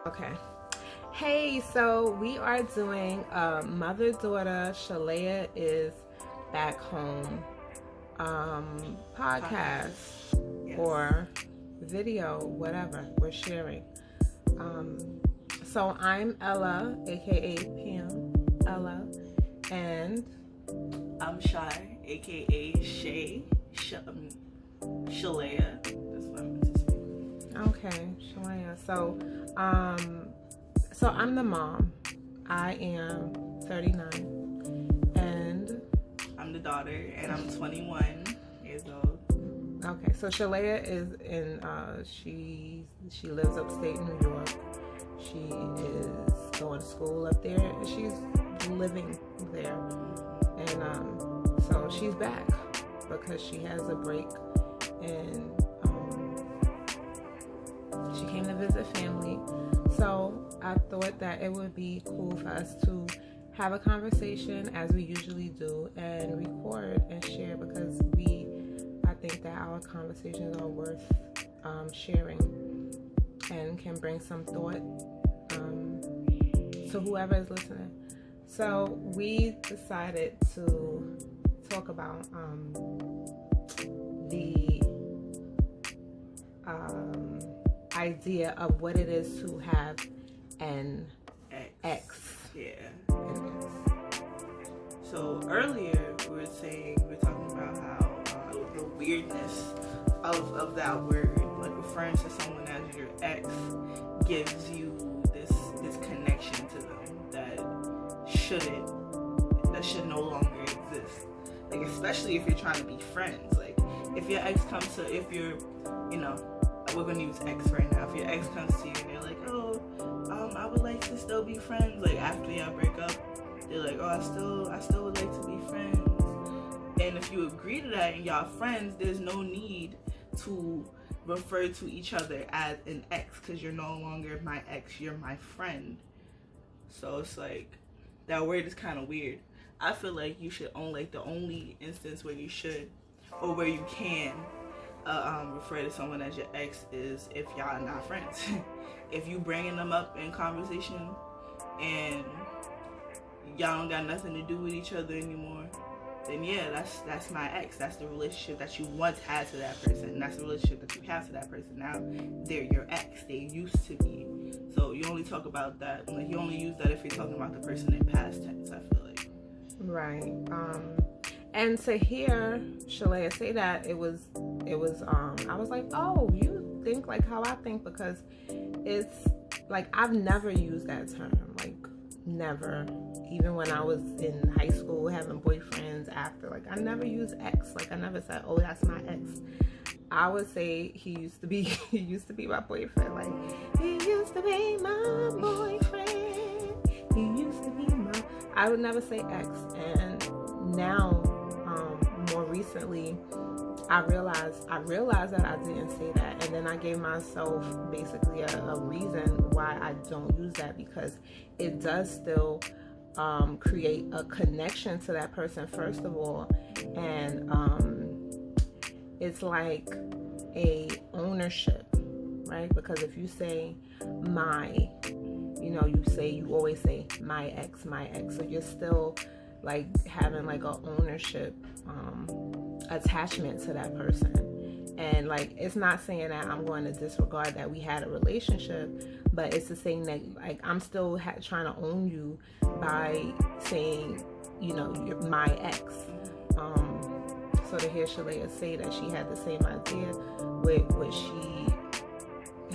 Okay. Hey, so we are doing a mother-daughter. Shalayah is back home podcast Yes. or video, whatever we're sharing. Um, so I'm Ella, aka Pam Ella, and I'm Shy, aka Shalayah. That's what I'm meant to say. okay, Shalayah. So I'm the mom. I am 39, and I'm the daughter, and I'm 21 years old. okay, so Shalayah is in she lives upstate New York. She is going to school up there, and she's living there. And so she's back because she has a break, and she came to visit family. So I thought that it would be cool for us to have a conversation as we usually do and record and share, because I think that our conversations are worth sharing and can bring some thought to whoever is listening. So we decided to talk about the idea of what it is to have an ex. Yeah. An ex. So earlier we were talking about how the weirdness of that word, like referring to someone as your ex, gives you this connection to them that should no longer exist. Like, especially if you're trying to be friends. Like, if your ex comes to, we're gonna use ex right now. If your ex comes to you and they're like, I would like to still be friends. Like, after y'all break up, they're like, I still would like to be friends. And if you agree to that and y'all friends, there's no need to refer to each other as an ex, because you're no longer my ex, you're my friend. So it's like, that word is kind of weird. I feel like you should the only instance where you should, or where you can refer to someone as your ex is if y'all are not friends. If you bringing them up in conversation and y'all don't got nothing to do with each other anymore, then yeah, that's my ex. That's the relationship that you once had to that person. That's the relationship that you have to that person now. They're your ex. They used to be. So you only talk about that, like, you only use that if you're talking about the person in past tense, I feel like. Right. And to hear Shalayah say that, it was I was like, oh, you think like how I think, because it's like I've never used that term, like never. Even when I was in high school having boyfriends after, like I never used ex. Like I never said, oh, that's my ex. I would say he used to be my boyfriend. Like, he used to be my boyfriend. He used to be my. I would never say ex. And now, more recently, I realized that I didn't say that, and then I gave myself basically a reason why I don't use that, because it does still create a connection to that person, first of all, and it's like a ownership, right? Because if you say my, you always say my ex, so you're still like having like a ownership attachment to that person. And like, it's not saying that I'm going to disregard that we had a relationship, but it's the saying that like I'm still trying to own you by saying, you're my ex. So to hear Shalayah say that she had the same idea with what she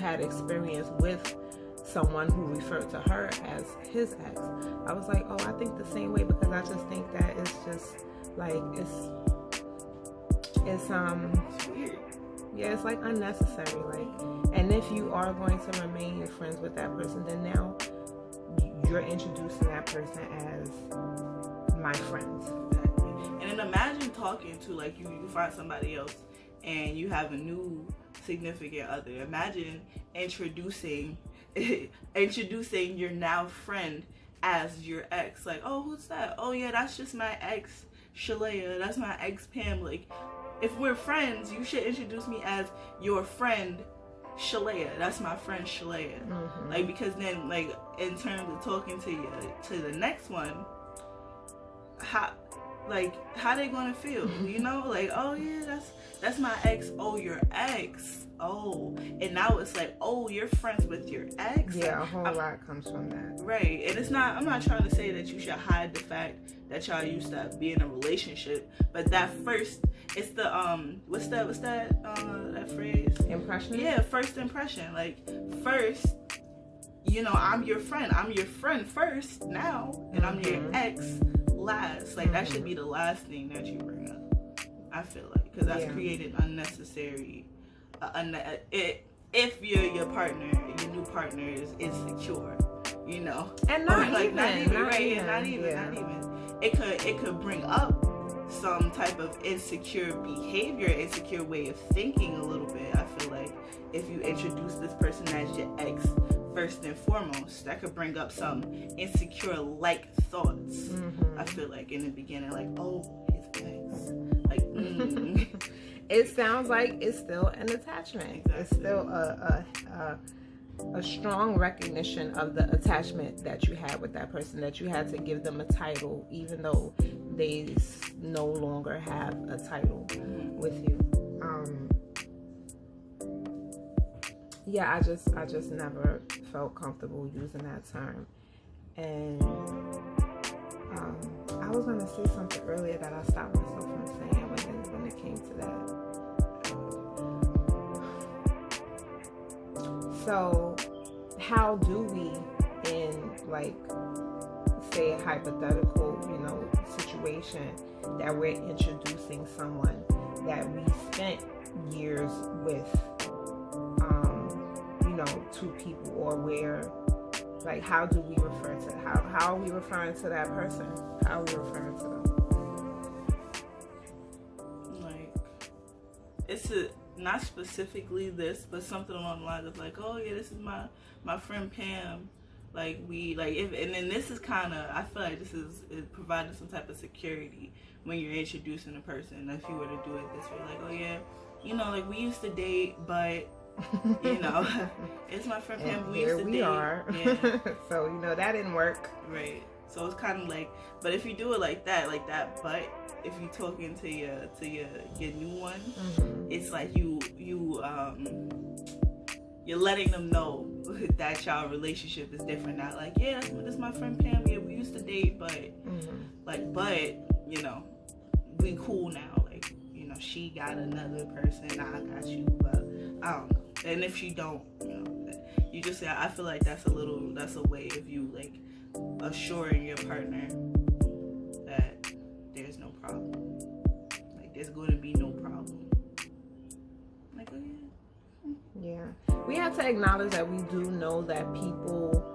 had experienced with someone who referred to her as his ex, I was like, oh, I think the same way, because I just think that it's just like it's weird. Yeah, it's like unnecessary. Like, and if you are going to remain friends with that person, then now you're introducing that person as my friend. Exactly. And then imagine talking to, like, you find somebody else and you have a new significant other. Imagine introducing your now friend as your ex. Like, oh, who's that? Oh yeah, that's just my ex Shalayah. That's my ex Pam. Like, if we're friends, you should introduce me as your friend Shalayah, that's my friend Shalayah. Mm-hmm. Like, because then, like, in terms of talking to the next one, how they gonna feel? You know, like, oh yeah, that's my ex. Oh, your ex. Oh, and now it's like, oh, you're friends with your ex. Yeah, a whole lot comes from that. Right, and it's not. I'm not trying to say that you should hide the fact that y'all used to be in a relationship, but that first, it's the what's that phrase? Impression. Yeah, first impression. Like, first, you know, I'm your friend. I'm your friend first now, and I'm your ex last. Like, that should be the last thing that you bring up. I feel like, because that's created unnecessary. If your new partner is insecure, you know, and not like even, not even. It could bring up some type of insecure behavior, insecure way of thinking a little bit. I feel like if you introduce this person as your ex first and foremost, that could bring up some insecure like thoughts. I feel like in the beginning, like, oh, his ex, like. It sounds like it's still an attachment. Exactly. It's still a strong recognition of the attachment that you had with that person, that you had to give them a title, even though they no longer have a title with you. Yeah, I just never felt comfortable using that term. And I was gonna say something earlier that I stopped myself from saying when it came to that. So, how do we, in, like, say a hypothetical, you know, situation that we're introducing someone that we spent years with, you know, to people, or where, like, how do we refer to, how are we referring to that person? How are we referring to them? Like, it's not specifically this, but something along the lines of like, oh yeah, this is my friend Pam. Like, and then this is kind of, I feel like this is providing some type of security when you're introducing a person. If you were to do it this way, like, oh yeah, you know, like, we used to date, but you know, it's my friend Pam. We used to date. Are. Yeah. So, you know, that didn't work. Right. So it's kind of like, but if you do it like that, but if you talking to your new one, it's like you're letting them know that y'all relationship is different now. Like, yeah, this is my friend Pam. Yeah, we used to date, but but you know, we cool now. Like, you know, she got another person, I got you, but I don't know. And if she don't, you know, you just say, I feel like that's a way of you, like, assuring your partner that there's no problem. Like, there's going to be no problem. Like, oh yeah. Yeah. We have to acknowledge that we do know that people,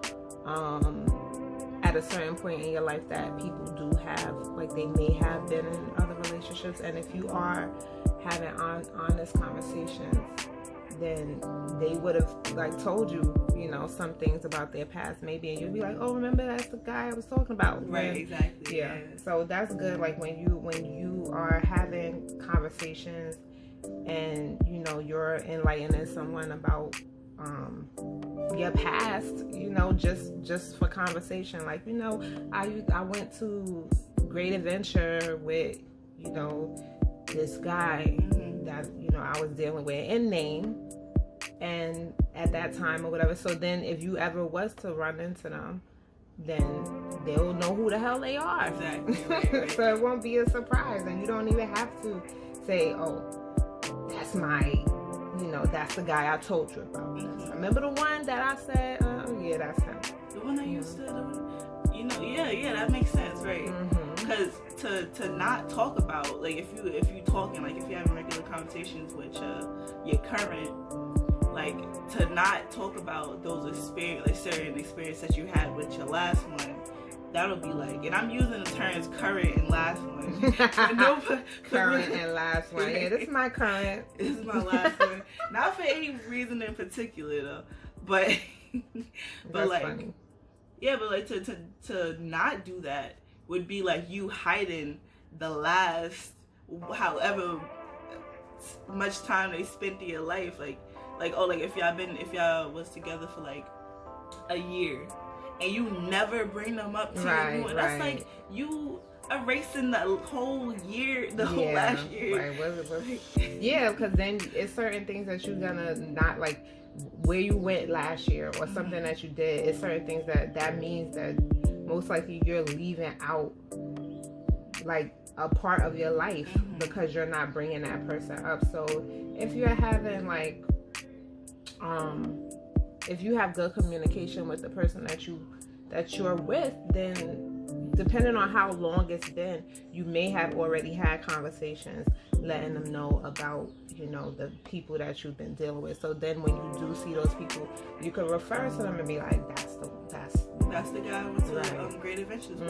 at a certain point in your life, that people do have, like, they may have been in other relationships, and if you are having honest conversations, then they would have, like, told you, you know, some things about their past maybe, and you'd be like, oh, remember, that's the guy I was talking about. Right, exactly. Yeah. So that's good. Like, when you are having conversations and, you know, you're enlightening someone about your past, you know, just for conversation. Like, you know, I went to Great Adventure with, you know, this guy that, you know, I was dealing with in name, and at that time or whatever. So then if you ever was to run into them, then they'll know who the hell they are. Exactly. Right. So it won't be a surprise, and you don't even have to say, oh, that's that's the guy I told you about. Remember the one that I said, oh yeah, that's him. The one that you said, you know, yeah, that makes sense, right? Because to not talk about, like, if you talking, like, if you're having regular conversations with your current, like, to not talk about those experience, like, certain experience that you had with your last one, that'll be like, and I'm using the terms current and last one. Current and last one. Yeah, this is my current. This is my last one. Not for any reason in particular though, but That's like, funny. Yeah, but like to not do that would be like you hiding the last, however much time they spent in your life, like like, oh, like if y'all was together for like a year and you never bring them up to you, and that's like you erasing the whole year, whole last year. Right. Yeah, because then it's certain things that you're gonna not like where you went last year or something that you did. It's certain things that means that most likely you're leaving out like a part of your life because you're not bringing that person up. So if you're having like if you have good communication with the person that you're with, then depending on how long it's been, you may have already had conversations letting them know about, you know, the people that you've been dealing with. So then when you do see those people, you can refer to them and be like, that's the guy with the Great Adventures. And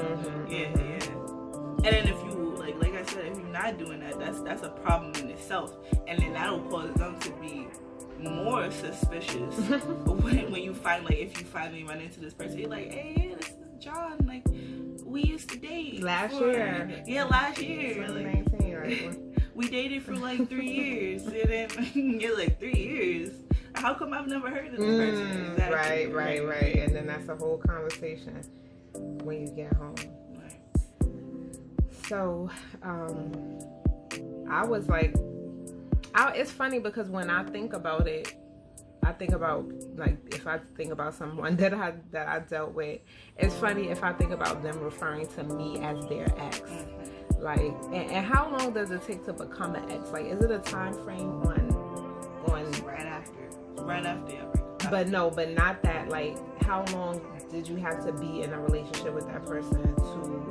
then if you like I said, if you're not doing that, that's a problem in itself, and then that'll cause them to be more suspicious when you find, like, if you finally run into this person, you're like, hey, yeah, this is John, like, we used to date last year. Last year, 2019, like, we dated for like 3 years, and then you're like, 3 years? How come I've never heard of this person? Exactly. Right. And then that's a whole conversation when you get home. So, I was like, it's funny because when I think about it, I think about, like, if I think about someone that I dealt with, it's funny if I think about them referring to me as their ex. Like, and how long does it take to become an ex? Like, is it a time frame on right after? But not that. Like, how long did you have to be in a relationship with that person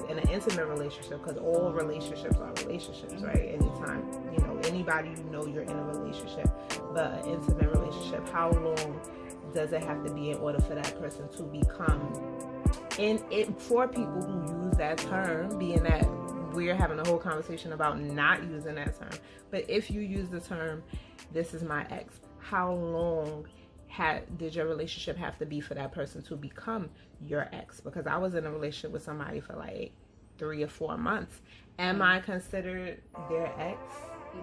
in an intimate relationship? Because all relationships are relationships, right? Anytime, you know, anybody you know, you're in a relationship, but an intimate relationship, how long does it have to be in order for that person to become? And for people who use that term, being that we're having a whole conversation about not using that term, but if you use the term, this is my ex, how long did your relationship have to be for that person to become your ex? Because I was in a relationship with somebody for like 3 or 4 months. Am I considered their ex?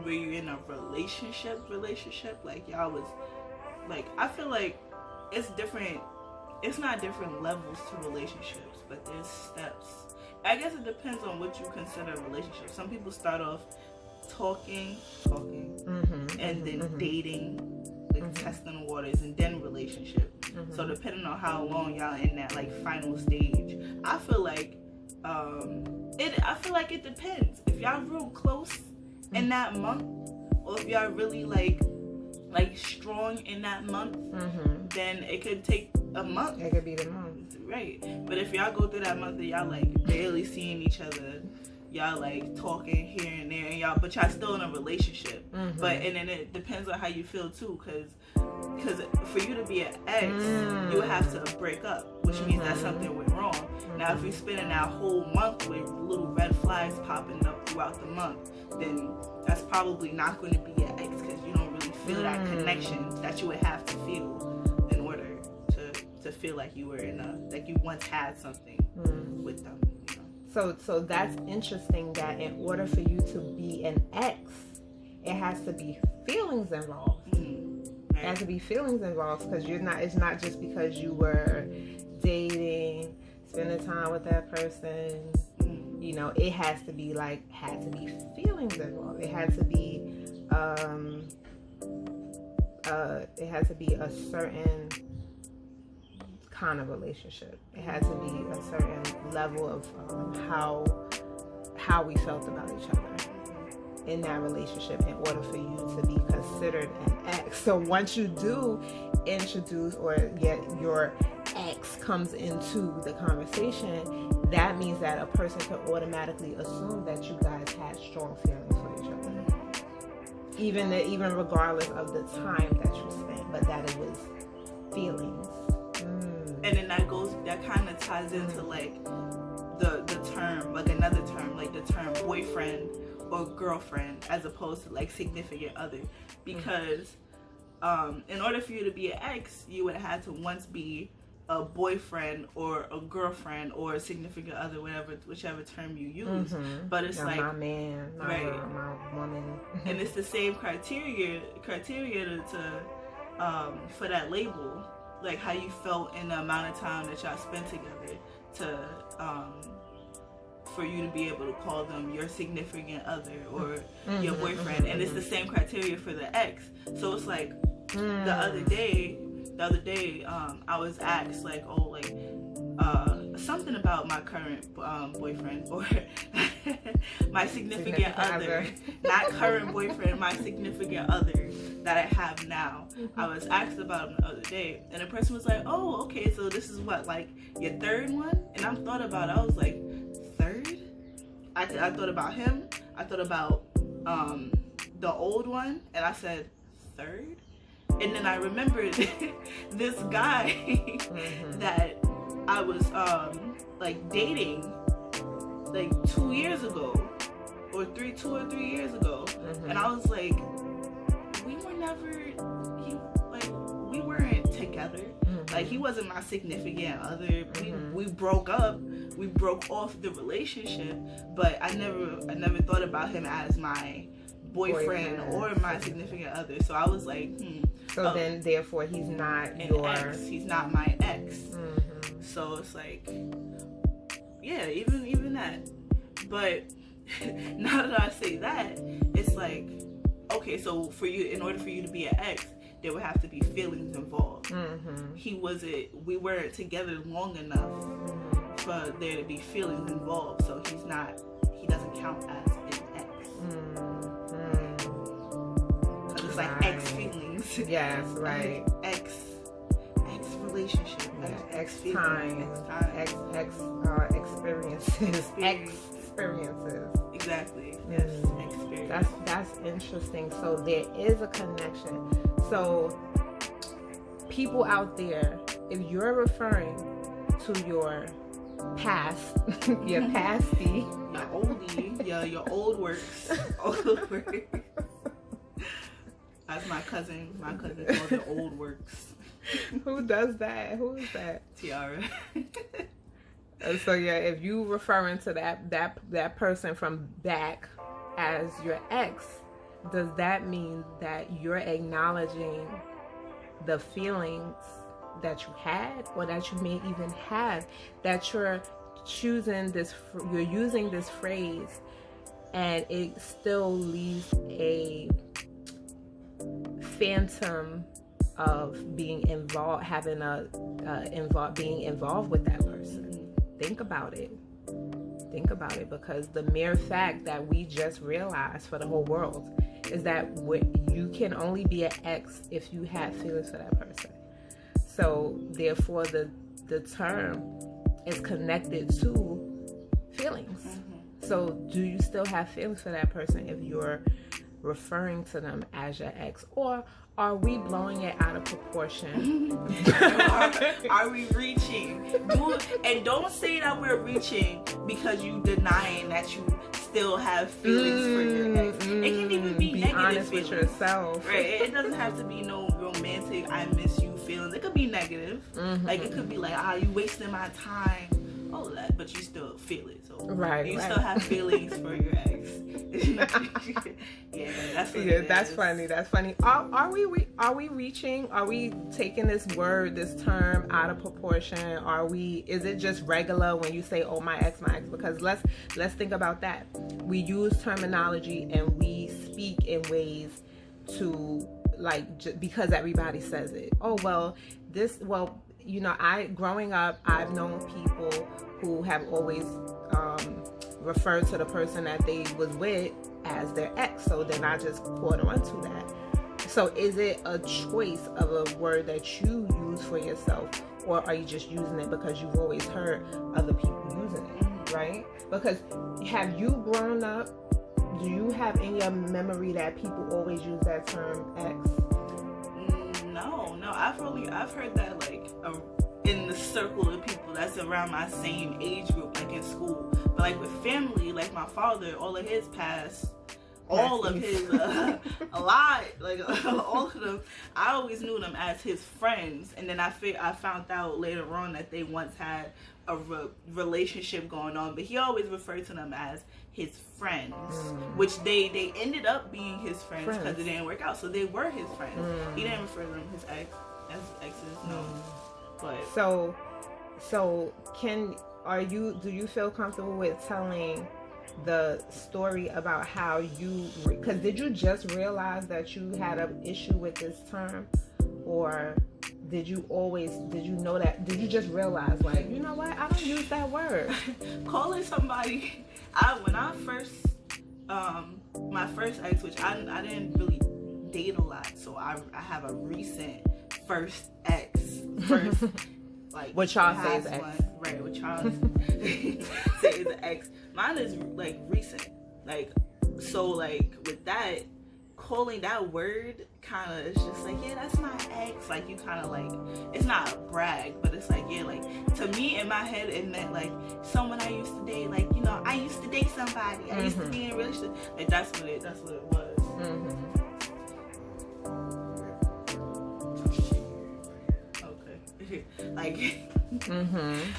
Were you in a relationship? Like, y'all was, like, I feel like it's different. It's not different levels to relationships, but there's steps. I guess it depends on what you consider a relationship. Some people start off talking, and then dating, like testing the waters, and then relationship. So depending on how long y'all in that like final stage, I feel like it depends. If y'all real close in that month, or if y'all really like strong in that month, then it could take a month. It could be the month, right? But if y'all go through that month and y'all like barely seeing each other, y'all like talking here and there, and y'all still in a relationship. But and then it depends on how you feel too, because for you to be an ex, you have to break up, which means that something went wrong. Now, if you're spending that whole month with little red flags popping up throughout the month, then that's probably not going to be your ex, because you don't really feel that connection that you would have to feel in order to feel like you were like you once had something with them. You know? So that's interesting that in order for you to be an ex, it has to be feelings involved. It has to be feelings involved, because it's not just because you were dating, spending time with that person. You know, it had to be feelings involved. It had to be a certain kind of relationship. It had to be a certain level of how we felt about each other in that relationship in order for you to be considered an ex. So once you do introduce or get your ex comes into the conversation, that means that a person can automatically assume that you guys had strong feelings for each other, even regardless of the time that you spent, but that it was feelings. And then that kind of ties into like the term, like another term, like the term boyfriend or girlfriend, as opposed to like significant other, because in order for you to be an ex, you would have to once be a boyfriend or a girlfriend or a significant other, whichever term you use. But it's like my man, my woman, and it's the same criteria for that label, like how you felt in the amount of time that y'all spent together to for you to be able to call them your significant other or your boyfriend. And it's the same criteria for the ex. So it's like the other day I was asked like, oh, like something about my current boyfriend or my significant other. Not current boyfriend, my significant other that I have now. I was asked about him the other day, and the person was like, oh, okay, so this is what, like your third one? And I thought about it, I was like, third? I thought about him, I thought about the old one, and I said, third? And then I remembered this guy that I was like dating like 2 years ago or 3 years ago, and I was like, we weren't together. Like, he wasn't my significant other. We broke up. We broke off the relationship, but I never thought about him as my boyfriend or my significant other. So I was like, So then, therefore, he's not your ex. He's not my ex. So it's like, yeah, even that. But now that I say that, it's like, okay, so in order for you to be an ex, there would have to be feelings involved. We weren't together long enough for there to be feelings involved. So he doesn't count as an ex. Because it's like ex feelings. Yes, right. Ex relationship. Ex time. Ex experiences. Experiences. Exactly. Yes. Experience. That's interesting. So there is a connection. So people out there, if you're referring to your past, your pasty, your oldie, your old works, That's my cousin. My cousin called it old works. Who does that? Who is that? Tiara. So yeah, if you referring to that person from back as your ex, does that mean that you're acknowledging the feelings that you had or that you may even have, that you're using this phrase and it still leaves a phantom of being involved, being involved with that person? Think about it, because the mere fact that we just realized for the whole world is that you can only be an ex if you have feelings for that person. So therefore the term is connected to feelings. So do you still have feelings for that person if you're referring to them as your ex, or are we blowing it out of proportion? Are we reaching? And don't say that we're reaching because you denying that you still have feelings for your ex. It can even be negative honest feelings. With yourself. Right? It doesn't have to be no romantic I miss you feelings. It could be negative. Like it could be like, you wasting my time. All of that, but you still feel it. So you still have feelings for your ex. That's funny. That's funny. Are we reaching? Are we taking this term out of proportion? Is it just regular when you say, oh, my ex? Because let's think about that. We use terminology and we speak in ways to because everybody says it. Oh, growing up, I've known people who have always referred to the person that they was with as their ex, so then I just caught on to that. So is it a choice of a word that you use for yourself, or are you just using it because you've always heard other people using it, right? Because have you grown up, do you have in your memory that people always use that term ex? No, I've heard that in the circle of people that's around my same age group, like in school. But like with family, like my father, all of his past all of his a lot, like all of them. I always knew them as his friends, and then I found out later on that they once had a relationship going on, but he always referred to them as his friends, which they ended up being his friends because it didn't work out. So they were his friends. He didn't refer to them as exes, no. But so do you feel comfortable with telling the story about how because did you just realize that you had an issue with this term, or did you know that, did you just realize, like, you know what, I don't use that word? Calling somebody, when I first my first ex, which I didn't really date a lot, so I have a recent first like what y'all say is ex, right? What y'all say is an ex. Mine is like recent, like, so like with that, calling that word kind of is just like, yeah, that's my ex. Like, you kind of like, it's not a brag, but it's like, yeah, like, to me in my head it meant like someone I used to date, like, you know, I used to date somebody, I used to be in a relationship, like that's what it was. Okay. Like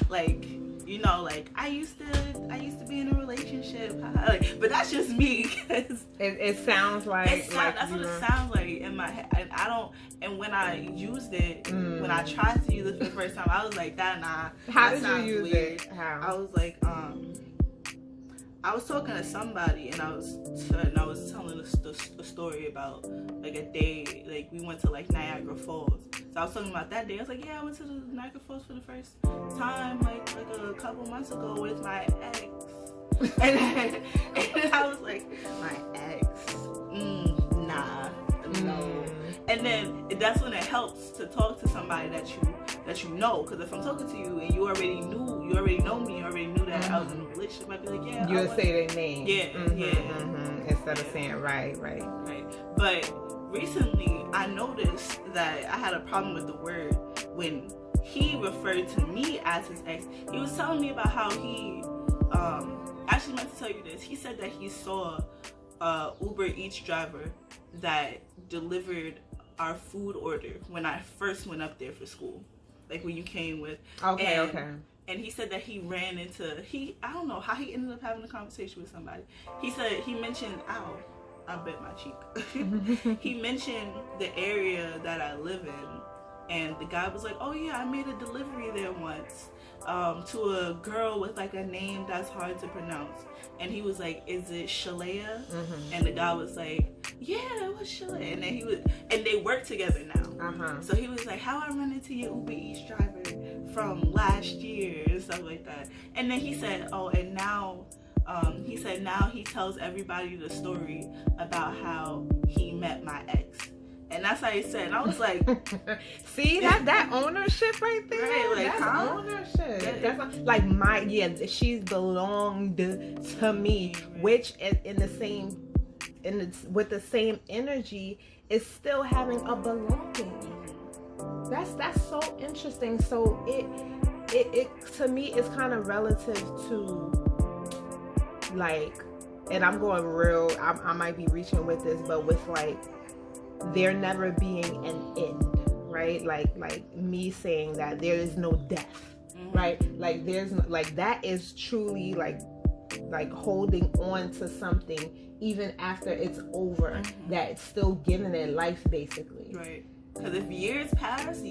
like, you know, like I used to be in a relationship, like, but that's just me, because it sounds like that's what it sounds like in my head, and I don't. And when I used it, when I tried to use it for the first time, I was like, nah. How did you use weird. it? How? I was like, I was talking to somebody, and I was telling a story about like a day, like we went to like Niagara Falls. So I was talking about that day. I was like, yeah, I went to the Niagara Falls for the first time, like a couple months ago with my ex. and I was like, my ex, nah, no. And then that's when it helps to talk to somebody that you know, because if I'm talking to you and you already know me, you already knew that I was in a relationship, I'd be like, yeah, you would say their name, instead of saying right. But recently I noticed that I had a problem with the word when he referred to me as his ex. He was telling me about how he actually meant to tell you this. He said that he saw a Uber Eats driver that delivered our food order when I first went up there for school, like when you came with. Okay. And he said that he ran into, I don't know how he ended up having a conversation with somebody. He said, he mentioned, ow, I bit my cheek. He mentioned the area that I live in, and the guy was like, oh yeah, I made a delivery there once, to a girl with like a name that's hard to pronounce. And he was like, is it Shalayah? And the guy was like, yeah, it was Shalayah. And then and they work together now. So he was like, how I run into your Uber Eats driver from last year and stuff like that. And then he said, oh, and now now he tells everybody the story about how he met my ex. And that's how he said. And I was like, see, that ownership right there. Right, like, that's ownership. That's like she's belonged to me, which with the same energy is still having a belonging. That's so interesting. So it to me is kind of relative to, like, and I'm going real, I might be reaching with this, but with like there never being an end, right? Like me saying that there is no death, right? Like there's no, like that is truly like holding on to something even after it's over, that's still giving it life, basically. Right. Because if years pass,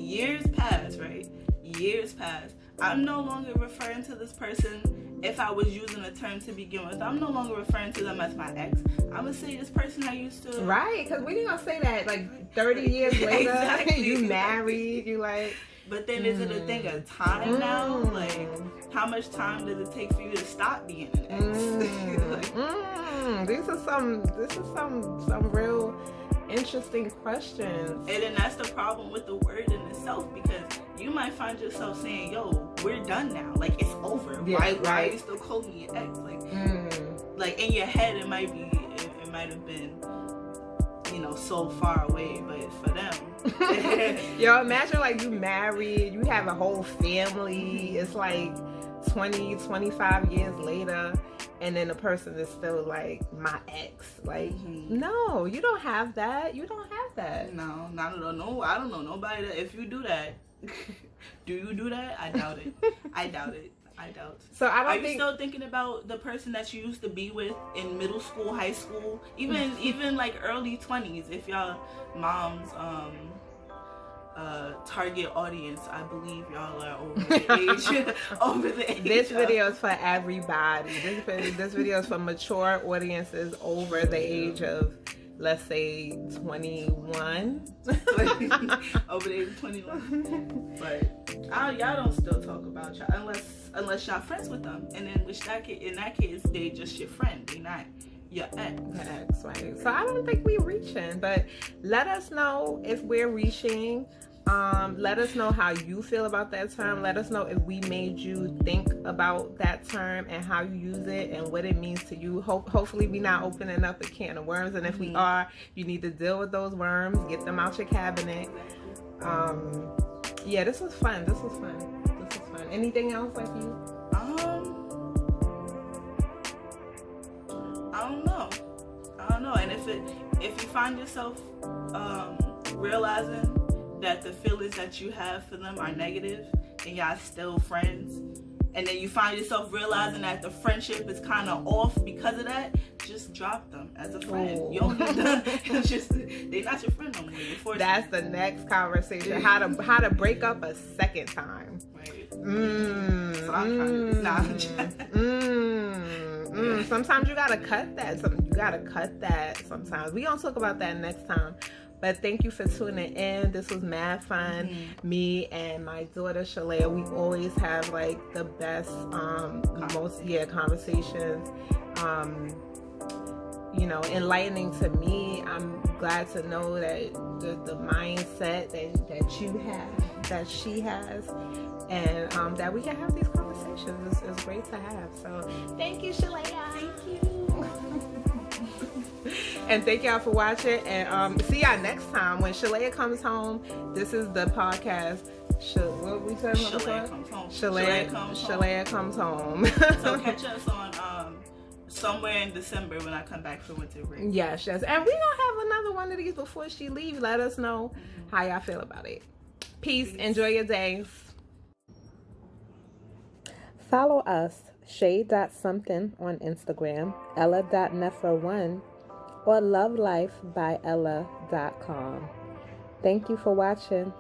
right? Years pass. I'm no longer referring to this person. If I was using a term to begin with, I'm no longer referring to them as my ex. I'm gonna say this person I used to. Right, because we ain't gonna say that like 30 years later. Exactly. You married, you like. But then is it a thing of time now? Like, how much time does it take for you to stop being an ex? This is some real interesting questions. And then that's the problem with the word in itself, because you might find yourself saying, yo, we're done now, like it's over. Yeah, why are you still calling me an ex? Like in your head it might have been, you know, so far away, but for them yo, imagine like you married, you have a whole family, it's like 20-25 years later, and then the person is still like my ex. Like, no, you don't have that. You don't have that. No, not at all. No, I don't know nobody that, if you do that, do you do that? I doubt it. I doubt it. I doubt. So I don't Are you still thinking about the person that you used to be with in middle school, high school, even like early 20s? If y'all mom's target audience, I believe y'all are over the age. This video is for everybody. This video is for mature audiences over the age of, let's say, 21. Over the age of 21. But y'all don't still talk about y'all unless y'all friends with them, and then in that case they just your friend. They not your ex. Right? So I don't think we're reaching, but let us know if we're reaching. Let us know how you feel about that term. Let us know if we made you think about that term and how you use it and what it means to you. Hopefully we're not opening up a can of worms, and if we are, you need to deal with those worms, get them out your cabinet. Yeah, this was fun. Anything else like you? I don't know. And if you find yourself realizing that the feelings that you have for them are negative and y'all still friends, and then you find yourself realizing that the friendship is kind of off because of that, just drop them as a friend. Ooh. You don't need them. It's just, they're not your friend no more. That's the next conversation. How to break up a second time. Right. So I'm trying to Sometimes you gotta cut that. Sometimes we gonna talk about that next time. But thank you for tuning in. This was mad fun. Me and my daughter Shalayah, we always have like the best, conversations. Enlightening to me. I'm glad to know that the mindset that you have, that she has, and that we can have these conversations is great to have. So thank you, Shalayah. Thank you. And thank y'all for watching, and see y'all next time when Shalayah comes home. This is the podcast. What we said? Shalayah comes home. Shalayah comes home. So catch us on somewhere in December when I come back for winter break. Yes. And we're gonna have another one of these before she leaves. Let us know how y'all feel about it. Peace. Enjoy your days. Follow us, Shay.something on Instagram, Ella.Nefra1, or lovelife by Ella.com. Thank you for watching.